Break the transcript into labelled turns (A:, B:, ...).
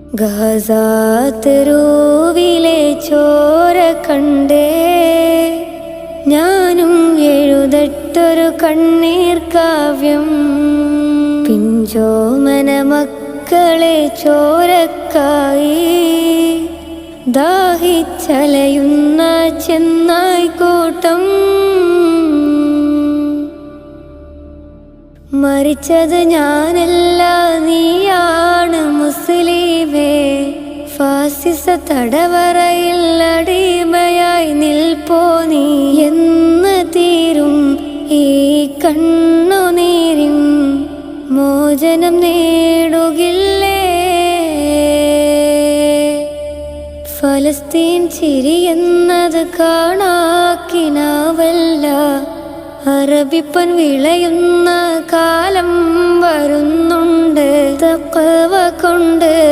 A: Gaza തെരുവിലെ ചോര കണ്ടേ ഞാനും എഴുതട്ടൊരു കണ്ണീർ കാവ്യം. പിഞ്ചോമന മക്കളെ ചോരക്കായി ദാഹിച്ചലയുന്ന ചെന്നായ്ക്കൂട്ടം. മരിച്ചത് ഞാനല്ല, നീയാണ് മുസ്ലിമേ. ഫാസിസ തടവറയിൽ അടിമയായി നിൽപ്പോ നീ. എന്ന് തീരും ഈ കണ്ണുനീരിൻ മോചനം നേടുകില്ലേ? ഫലസ്തീൻ ചിരിയെന്നത് കാണാക്കിനാവല്ല, അറബിപ്പൻ വിളയുന്ന കാലം വരുന്നുണ്ട്. തഖ്വ കൊണ്ട്